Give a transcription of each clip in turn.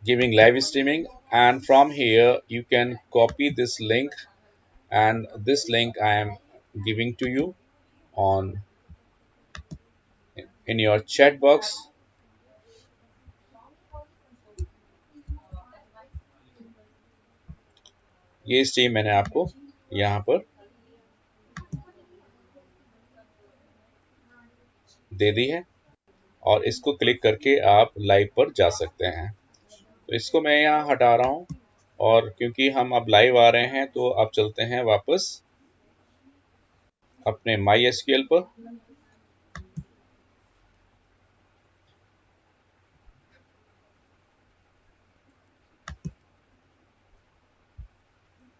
giving live streaming, and from here you can copy this link, and this link I am giving to you on in your chat box. ये stream मैंने आपको यहाँ पर दे दी है, और इसको click करके आप लाइव पर जा सकते हैं। तो इसको मैं यहाँ हटा रहा हूँ, और क्योंकि हम अब लाइव आ रहे हैं तो अब चलते हैं वापस अपने माई एसक्यूएल पर।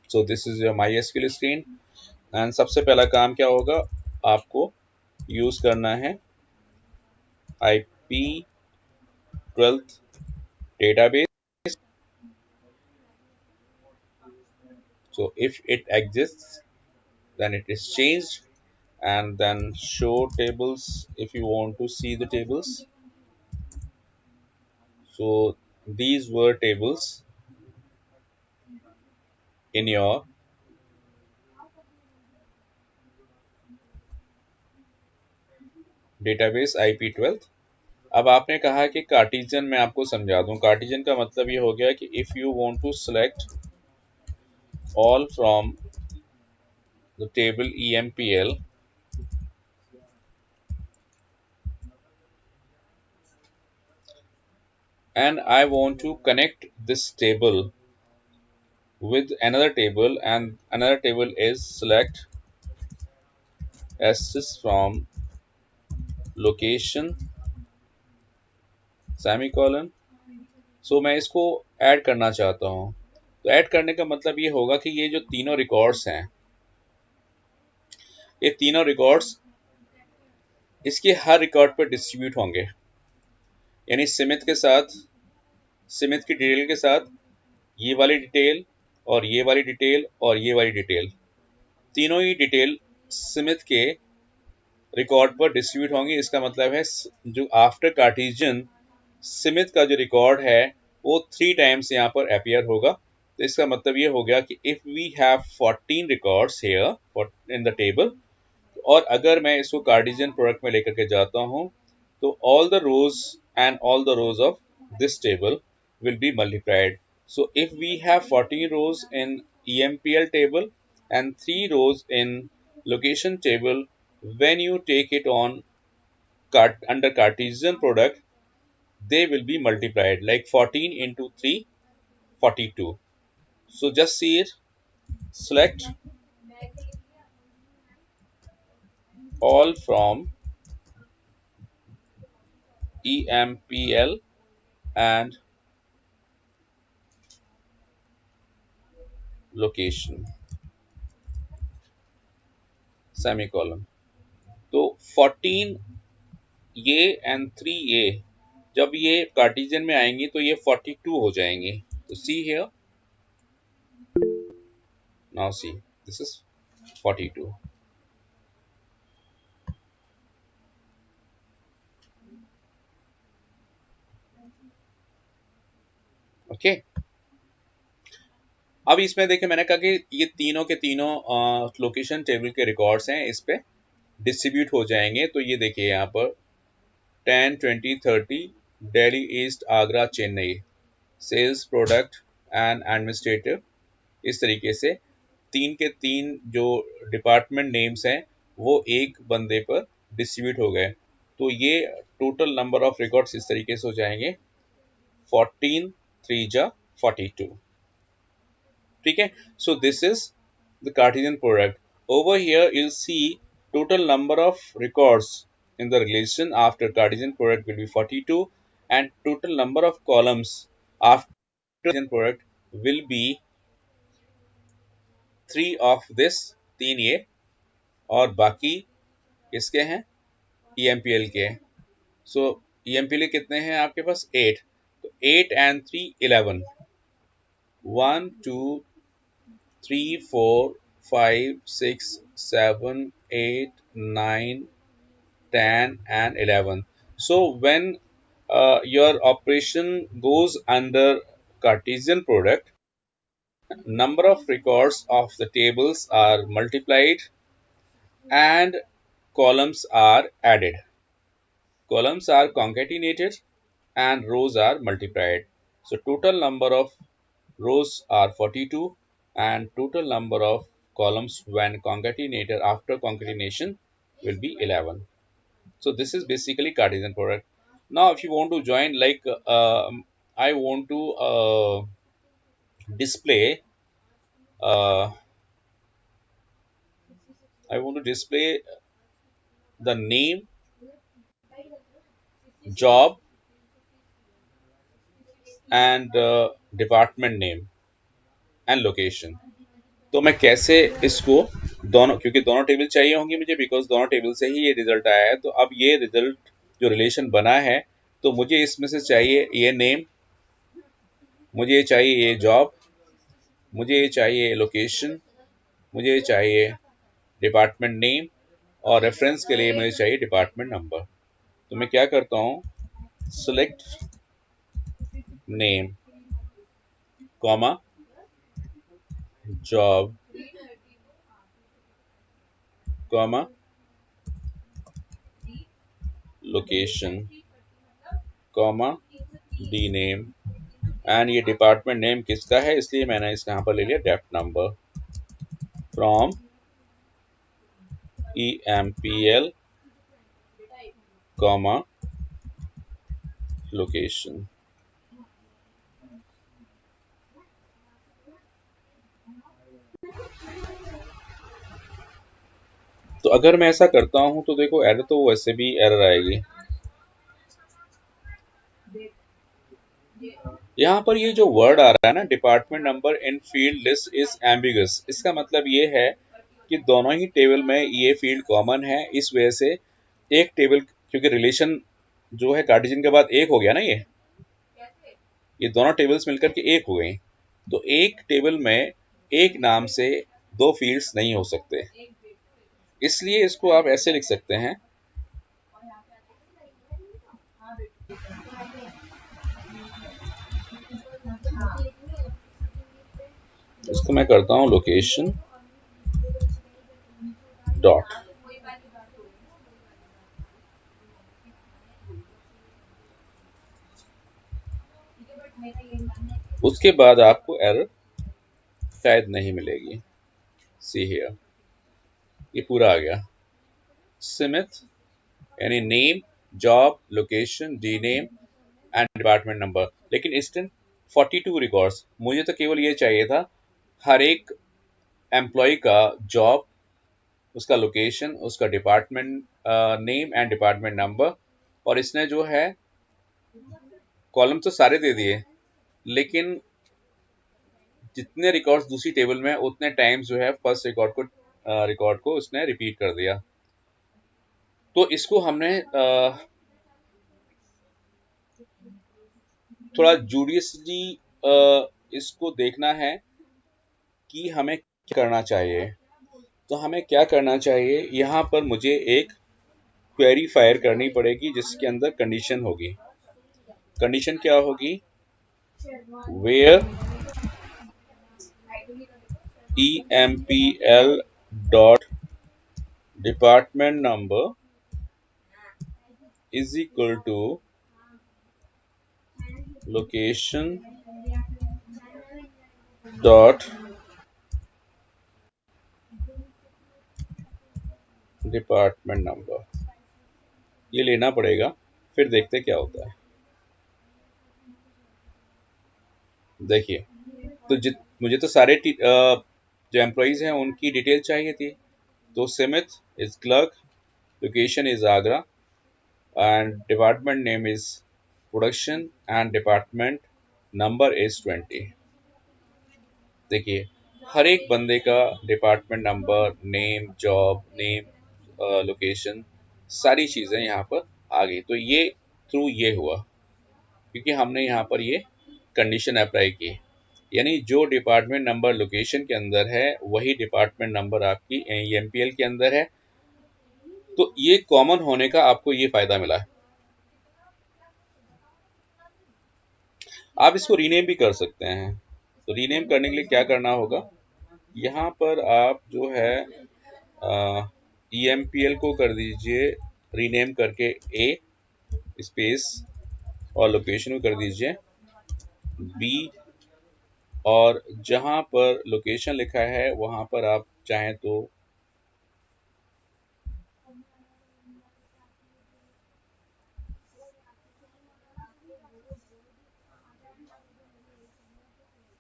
So this is your my SQL screen, and सबसे पहला काम क्या होगा, आपको यूज करना है IP12 database. So if it exists, then it is changed, and then show tables if you want to see the tables. So these were tables in your database IP12. अब आपने कहा कि कार्टिजन मैं आपको समझा दूं। कार्टिजन का मतलब ये हो गया कि if you want to select all from the table EMPL, and I want to connect this table with another table, and another table is select access from location semicolon. सो मैं इसको ऐड करना चाहता हूँ। तो ऐड करने का मतलब ये होगा कि ये जो तीनों रिकॉर्ड्स हैं, ये तीनों रिकॉर्ड्स इसके हर रिकॉर्ड पर डिस्ट्रीब्यूट होंगे, यानी सिमित के साथ, सिमित की डिटेल के साथ ये वाली डिटेल और ये वाली डिटेल और ये वाली डिटेल, तीनों ही डिटेल सिमित के रिकॉर्ड पर डिस्ट्रीब्यूट होंगी। इसका मतलब है जो आफ्टर कार्टिजियन सिमित का जो रिकॉर्ड है वो 3 टाइम्स यहाँ पर अपीयर होगा। तो इसका मतलब ये हो गया कि if we have 14 records here in the table, और अगर मैं इसको कार्टिजियन प्रोडक्ट में लेकर के जाता हूँ तो all the rows and all the rows of this table will be multiplied. So if we have 14 rows in EMPL table and 3 rows in location table, when you take it on under Cartesian product, they will be multiplied, like 14 into 3, 42. So just see it, select all from EMPL and location semicolon. तो 14 ये and 3 ये जब ये Cartesian में आएंगी तो ये 42 हो जाएंगे। तो see here, now see this is 42। Okay, अब इसमें देखिए मैंने कहा कि ये तीनों के तीनों लोकेशन टेबल के रिकॉर्ड्स हैं, इस पे डिस्ट्रीब्यूट हो जाएंगे। तो ये देखिए यहाँ पर 10, 20, 30 Delhi east Agra Chennai sales product and administrative, इस तरीके से तीन के तीन जो डिपार्टमेंट नेम्स हैं वो एक बंदे पर डिस्ट्रीब्यूट हो गए। तो ये टोटल नंबर ऑफ रिकॉर्ड्स इस तरीके से हो जाएंगे 14 3 जा 42। ठीक है, so this is the Cartesian product. Over here you'll see total number of records in the relation after Cartesian product will be 42, and total number of columns after Cartesian product will be 3 of this, 3 ये, और बाकी किसके हैं, EMPL के। सो EMPL कितने हैं आपके पास, 8। तो 8 and 3 11, 1 2 3 4 5 6 7 8 9 10 and 11. So when your operation goes under Cartesian product, number of records of the tables are multiplied and columns are added. Columns are concatenated and rows are multiplied. So total number of rows are 42 and total number of columns when concatenated after concatenation will be 11. So this is basically Cartesian product. Now if you want to join, like I want to display uh, the name, job and department name and location. तो मैं कैसे इसको दोनों, क्योंकि दोनों table चाहिए होंगे मुझे, बिकॉज दोनों टेबल से ही ये रिजल्ट आया है। तो अब ये रिजल्ट जो रिलेशन बना है, तो मुझे इसमें से चाहिए ये नेम, मुझे ये चाहिए ये जॉब, मुझे ये चाहिए लोकेशन, मुझे ये चाहिए डिपार्टमेंट नेम और रेफरेंस के लिए मुझे चाहिए डिपार्टमेंट नंबर। तो मैं क्या करता हूँ, select name comma job comma location comma D name and ये डिपार्टमेंट नेम किसका है, इसलिए मैंने इस यहाँ पर ले लिया depth number from EMPL comma location. तो अगर मैं ऐसा करता हूं तो देखो एरर तो वैसे भी एरर आएगी। यहाँ पर ये जो वर्ड आ रहा है ना, department number in field list is ambiguous, इसका मतलब ये है कि दोनों ही टेबल में ये फील्ड कॉमन है। इस वजह से एक टेबल, क्योंकि रिलेशन जो है कार्टेशियन के बाद एक हो गया ना, ये दोनों टेबल्स मिलकर के एक हो गई। तो एक टेबल में एक नाम से दो फील्ड्स नहीं हो सकते, इसलिए इसको आप ऐसे लिख सकते हैं, इसको मैं करता हूं लोकेशन डॉट, उसके बाद आपको एरर शायद नहीं मिलेगी। सी हियर, ये पूरा आ गया, सिमित यानी name, job, location, D name and department number. लेकिन इंस्टेंट 42 रिकॉर्ड्स, मुझे तो केवल ये चाहिए था हर एक एम्प्लॉय का जॉब, उसका लोकेशन, उसका department name and department number. और इसने जो है कॉलम तो सारे दे दिए, लेकिन जितने रिकॉर्ड्स दूसरी टेबल में उतने टाइम्स जो है फर्स्ट रिकॉर्ड को उसने रिपीट कर दिया। तो इसको हमने थोड़ा जूडियसली इसको देखना है कि हमें क्या करना चाहिए। तो हमें क्या करना चाहिए, यहाँ पर मुझे एक क्वेरी फायर करनी पड़ेगी जिसके अंदर कंडीशन होगी। कंडीशन क्या होगी, where EMPL dot department number is equal to location dot department number, ये लेना पड़ेगा, फिर देखते क्या होता है। देखिए, तो मुझे तो सारे जो एम्प्लॉइज हैं उनकी डिटेल चाहिए थी। तो सिमित is clerk, location is Agra and department name is production and department number is 20। देखिए, हर एक बंदे का department number, name, job name, location, सारी चीज़ें यहाँ पर आ गई। तो ये थ्रू ये हुआ क्योंकि हमने यहाँ पर ये कंडीशन अप्लाई की, यानी जो डिपार्टमेंट नंबर लोकेशन के अंदर है वही डिपार्टमेंट नंबर आपकी EMPL के अंदर है। तो ये कॉमन होने का आपको ये फायदा मिला है। आप इसको रीनेम भी कर सकते हैं। तो रीनेम करने के लिए क्या करना होगा, यहाँ पर आप जो है EMPL को कर दीजिए रीनेम करके A स्पेस और लोकेशन को कर दीजिए B, और जहां पर लोकेशन लिखा है वहां पर आप चाहें तो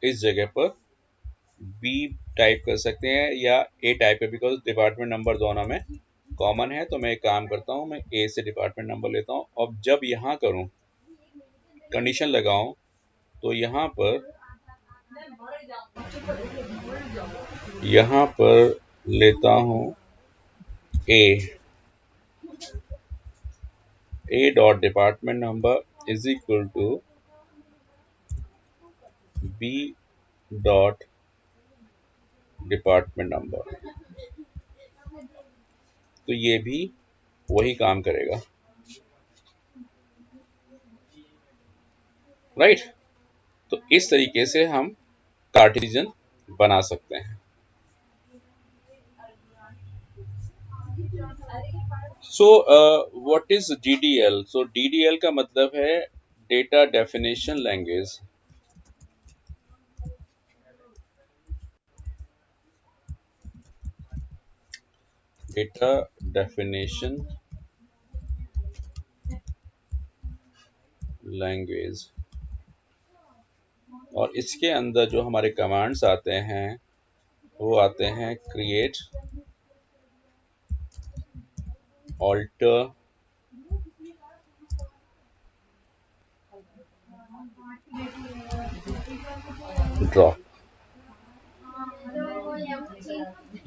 इस जगह पर B टाइप कर सकते हैं या A टाइप कर, बिकॉज डिपार्टमेंट नंबर दोनों में कॉमन है। तो मैं एक काम करता हूँ, मैं A से डिपार्टमेंट नंबर लेता हूँ। अब जब यहाँ करूँ कंडीशन लगाऊं तो यहाँ पर लेता हूँ A dot department number is equal to B dot department number. तो ये भी वही काम करेगा, राइट। तो इस तरीके से हम कार्टेशियन बना सकते हैं। So what is DDL? So DDL का मतलब है data definition language. Data definition language, और इसके अंदर जो हमारे कमांड्स आते हैं वो आते हैं क्रिएट, ऑल्टर, ड्रॉप।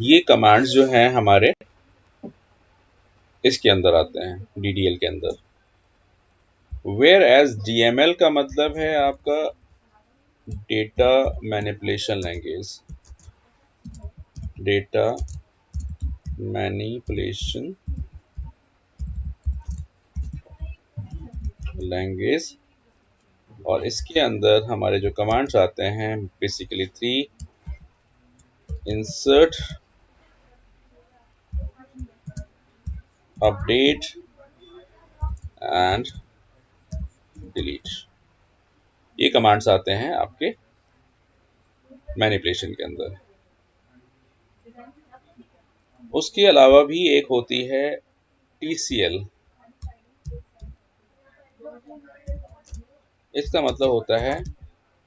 ये कमांड्स जो हैं हमारे इसके अंदर आते हैं DDL के अंदर। वेयर एज DML का मतलब है आपका data manipulation language, data manipulation language, और इसके अंदर हमारे जो कमांड्स आते हैं basically 3: insert, update and delete. ये कमांड्स आते हैं आपके मैनिपुलेशन के अंदर। उसके अलावा भी एक होती है TCL। इसका मतलब होता है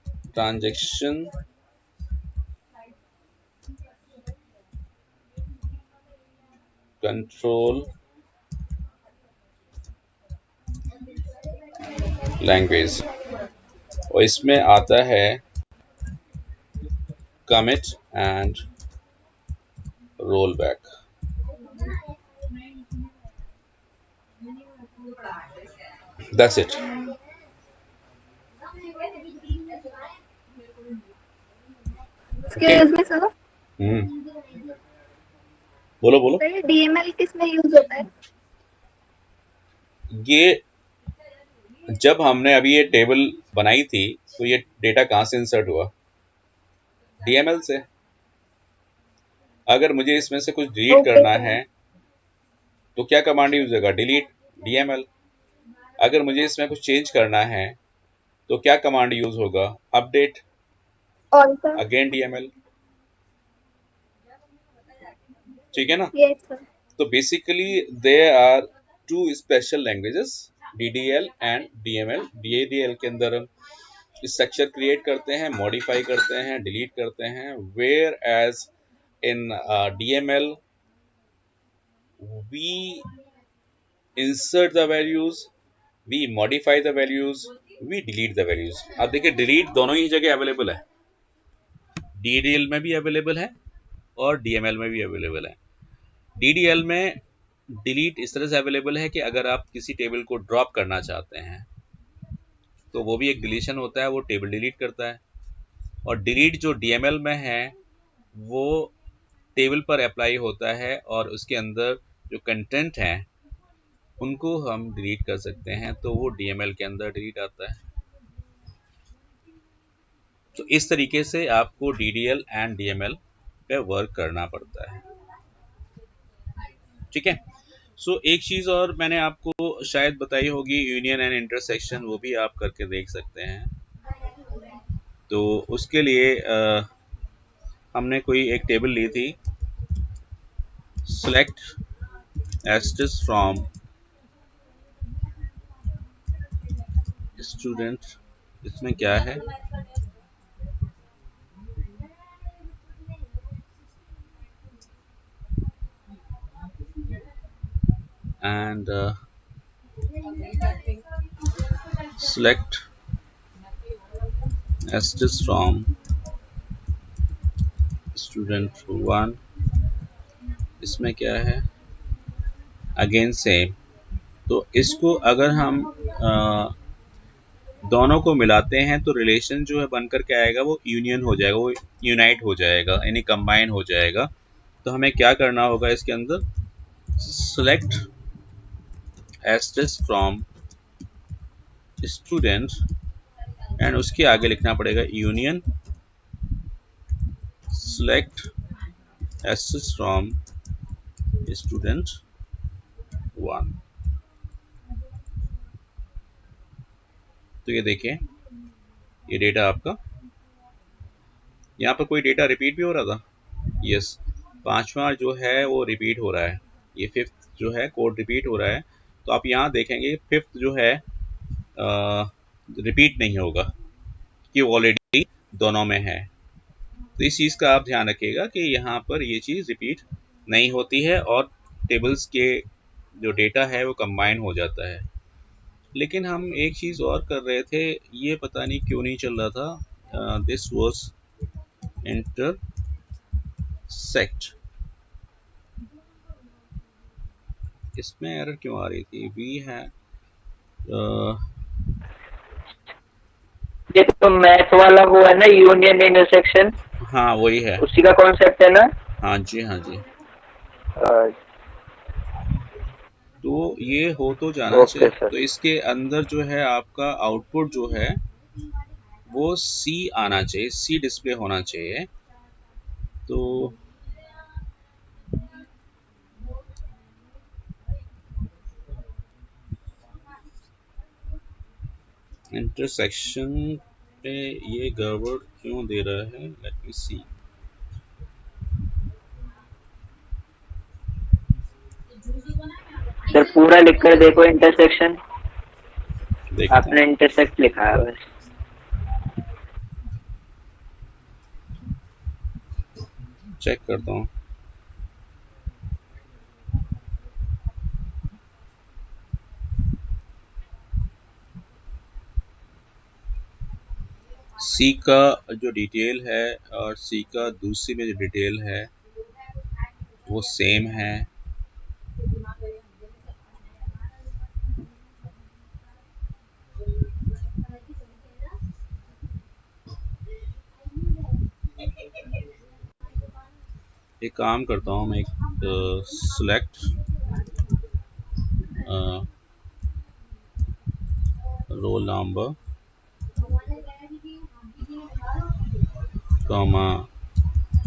ट्रांजैक्शन कंट्रोल लैंग्वेज, और इसमें आता है commit and roll back. That's it. Excuse me sir, बोलो बोलो। ये DML किस में यूज होता है? ये जब हमने अभी ये टेबल बनाई थी तो ये डेटा कहाँ से इंसर्ट हुआ? DML से। अगर मुझे इसमें से कुछ डिलीट ओके करना सर। है तो क्या कमांड यूज होगा? Delete, DML। अगर मुझे इसमें कुछ चेंज करना है तो क्या कमांड यूज होगा? Update, alter. Again DML। ठीक है ना? Yes sir. तो basically there are two special languages, DDL and DML। DDL के अंदर हम स्ट्रक्चर क्रिएट करते हैं, मॉडिफाई करते हैं, डिलीट करते हैं। Whereas in DML we insert the values, we modify the values, we delete the values। अब देखिए डिलीट दोनों ही जगह अवेलेबल है, DDL में भी अवेलेबल है और DML में भी अवेलेबल है। DDL में डिलीट इस तरह से अवेलेबल है कि अगर आप किसी टेबल को ड्रॉप करना चाहते हैं तो वो भी एक डिलीशन होता है, वो टेबल डिलीट करता है। और डिलीट जो DML में है वो टेबल पर अप्लाई होता है और उसके अंदर जो कंटेंट है उनको हम डिलीट कर सकते हैं, तो वो DML के अंदर डिलीट आता है। तो इस तरीके से आपको DDL एंड DML पे वर्क करना पड़ता है। ठीक है। सो एक चीज और मैंने आपको शायद बताई होगी, यूनियन एंड इंटरसेक्शन, वो भी आप करके देख सकते हैं। तो उसके लिए हमने कोई एक टेबल ली थी, सेलेक्ट एस्टेस फ्रॉम स्टूडेंट। इसमें क्या है, and select asterisk from student 1। इसमें क्या है, अगेन सेम। तो इसको अगर हम दोनों को मिलाते हैं तो रिलेशन जो है बनकर के आएगा वो यूनियन हो जाएगा, वो यूनाइट हो जाएगा, यानी कंबाइन हो जाएगा। तो हमें क्या करना होगा इसके अंदर, select asterisk from student and उसके आगे लिखना पड़ेगा union select asterisk from student 1। तो ये देखिए, ये डेटा आपका, यहाँ पर कोई डेटा रिपीट भी हो रहा था, यस, पांचवा जो है वो रिपीट हो रहा है, ये फिफ्थ जो है कोड रिपीट हो रहा है। तो आप यहाँ देखेंगे फिफ्थ जो है रिपीट नहीं होगा, कि ऑलरेडी दोनों में है। तो इस चीज़ का आप ध्यान रखिएगा कि यहाँ पर ये चीज़ रिपीट नहीं होती है और टेबल्स के जो डेटा है वो कंबाइन हो जाता है। लेकिन हम एक चीज़ और कर रहे थे, ये पता नहीं क्यों नहीं चल रहा था, दिस वाज इंटरसेक्ट, इसमें एरर क्यों आ रही थी, वी है ये तो मैथ वाला वो है ना, यूनियन इंटरसेक्शन। हाँ वही है, उसी का कॉन्सेप्ट है ना। हाँ जी हाँ जी। तो ये हो तो जाना चाहिए। तो इसके अंदर जो है आपका आउटपुट जो है वो C आना चाहिए, C डिस्प्ले होना चाहिए। तो इंटरसेक्शन पे ये गड़बड़ क्यों दे रहा है, लेट मी सी। सर पूरा लिख कर देखो इंटरसेक्शन, आपने इंटरसेक्ट लिखा है बस। चेक करता हूँ। C का जो डिटेल है और C का दूसरी में जो डिटेल है वो सेम है। एक काम करता हूँ मैं, एक select roll number comma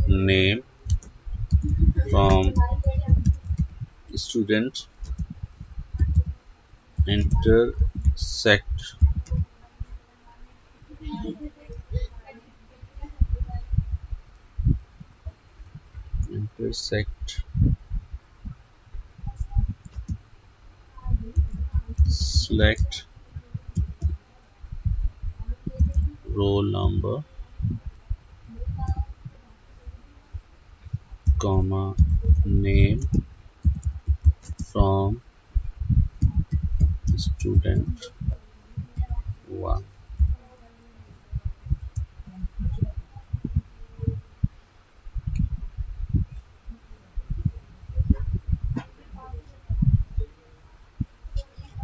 name from student intersect select roll number comma name from student 1।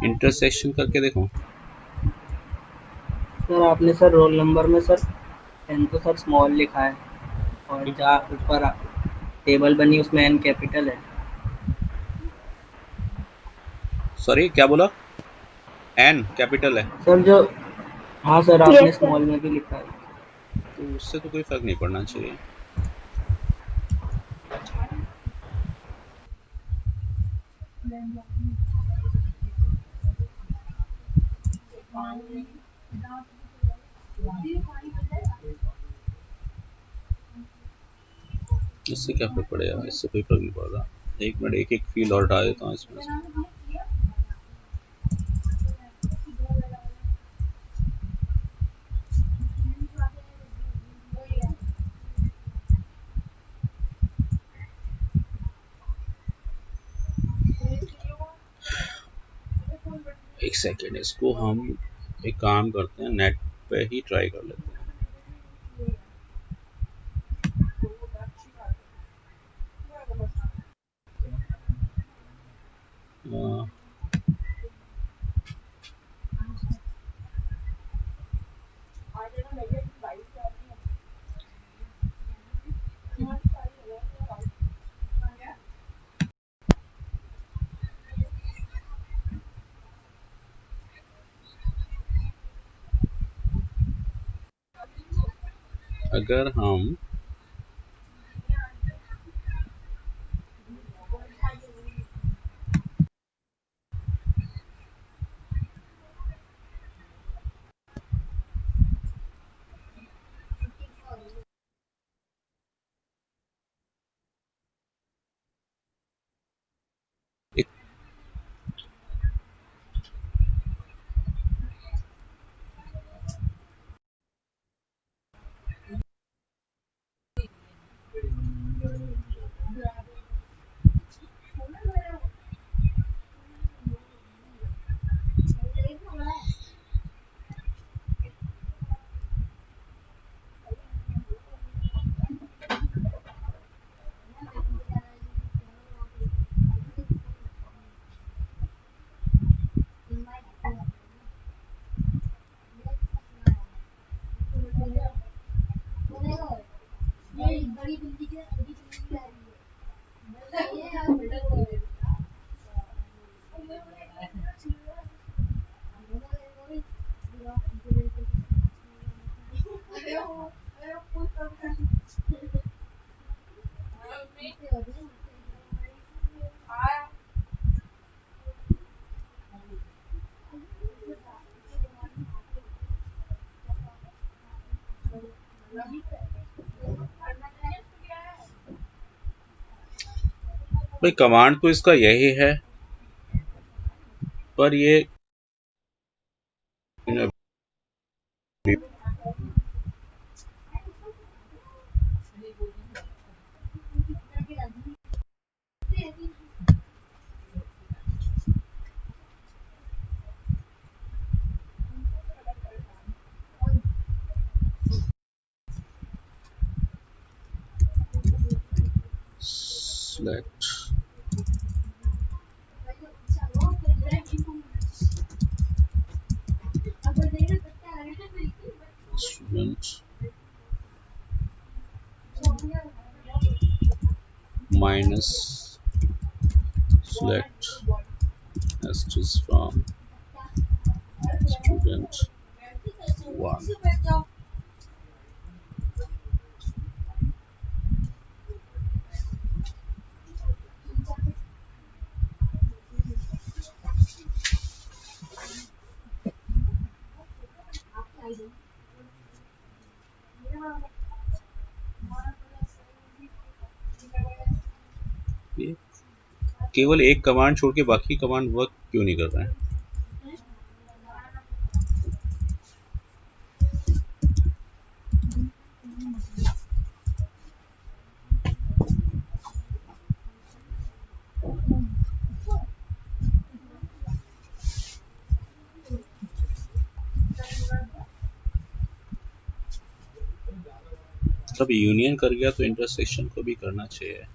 Intersection करके देखो सर। आपने सर रोल नंबर में सर एन तो सर स्मॉल लिखा है और जहाँ ऊपर टेबल बनी उसमें एन कैपिटल है। सॉरी क्या बोला, एन कैपिटल है सर जो, हाँ सर आपने स्मॉल में भी लिखा है। तो उससे तो कोई फर्क नहीं पड़ना चाहिए। इससे क्या फर्क पड़ेगा, इससे कोई फर्क नहीं पड़ रहा। एक मिनट, एक एक फील्ड और हटा देता हूँ इसमें से। एक सेकेंड, इसको हम एक काम करते हैं, नेट पे ही ट्राई कर लेते हैं। अगर हम एक भाई, कमांड तो इसका यही है, पर ये select student minus select as from student 1. ये केवल एक कमांड छोड़ के बाकी कमांड वर्क क्यों नहीं कर रहे हैं? मतलब यूनियन कर गया तो इंटरसेक्शन को भी करना चाहिए।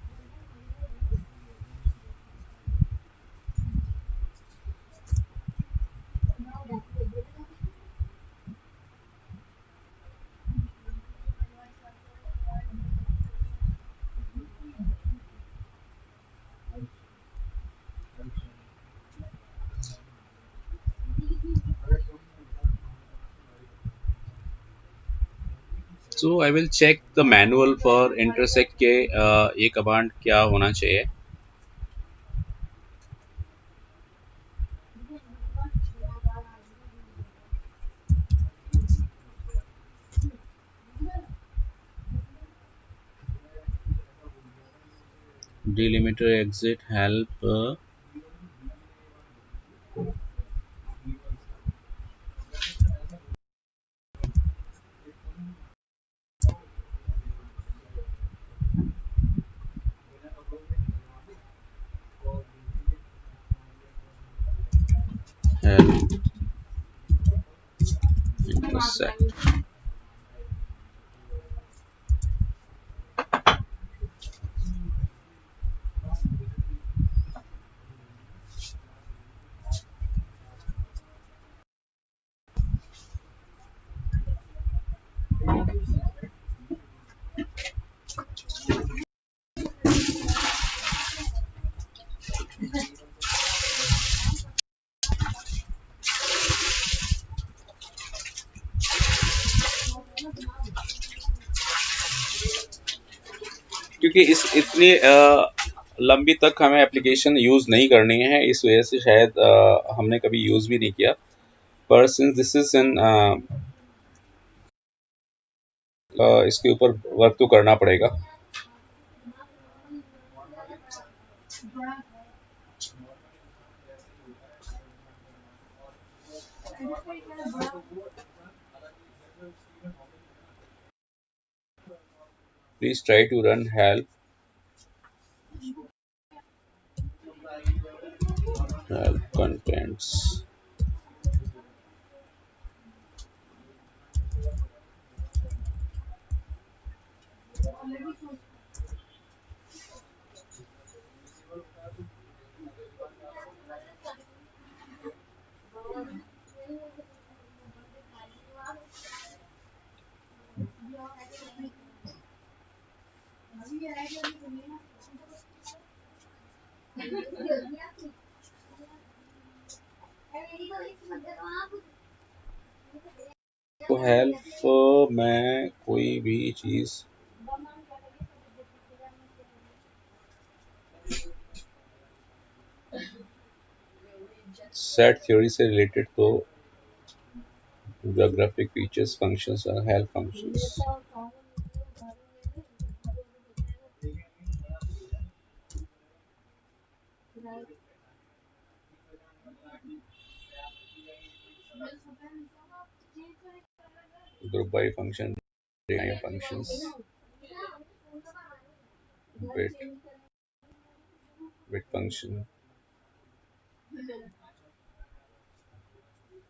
So I will check the manual for intersect के ये कमांड क्या होना चाहिए. Delimiter exit help intersect. क्योंकि इस इतनी लंबी तक हमें एप्लीकेशन यूज़ नहीं करनी है, इस वजह से शायद हमने कभी यूज़ भी नहीं किया. पर सिंस दिस इज इन इसके ऊपर वर्क तो करना पड़ेगा. Please try to run help contents. तो हेल्प में कोई भी चीज सेट थ्योरी से रिलेटेड, तो ज्योग्राफिक फीचर्स फंक्शंस और help functions. group by function, functions, bit function.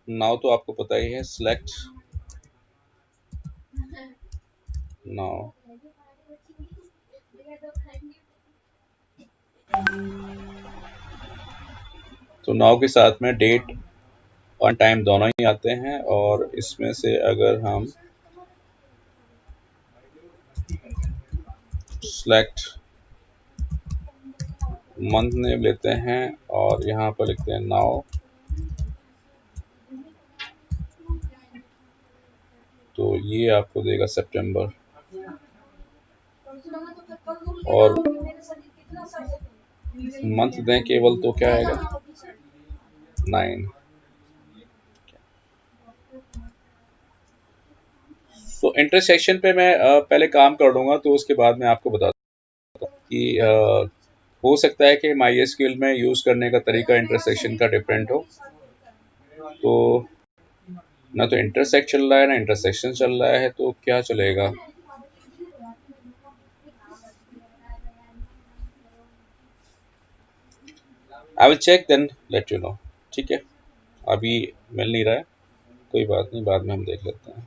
Now तो आपको पता ही है, select नाउ. तो नाउ के साथ में डेट और टाइम दोनों ही आते हैं, और इसमें से अगर हम select मंथ नेम लेते हैं और यहाँ पर लिखते हैं नाउ, तो ये आपको देगा सितंबर. और मंथ दें केवल तो क्या आएगा, 9. तो इंटरसेक्शन पे मैं पहले काम कर लूँगा, तो उसके बाद मैं आपको बताता हूँ कि हो सकता है कि MySQL में यूज़ करने का तरीका इंटरसेक्शन का डिफरेंट हो. तो ना तो इंटरसेक्ट चल रहा है ना इंटरसेक्शन चल रहा है, तो क्या चलेगा. I will check then let you know. ठीक है, अभी मिल नहीं रहा है, कोई बात नहीं, बाद में हम देख लेते हैं.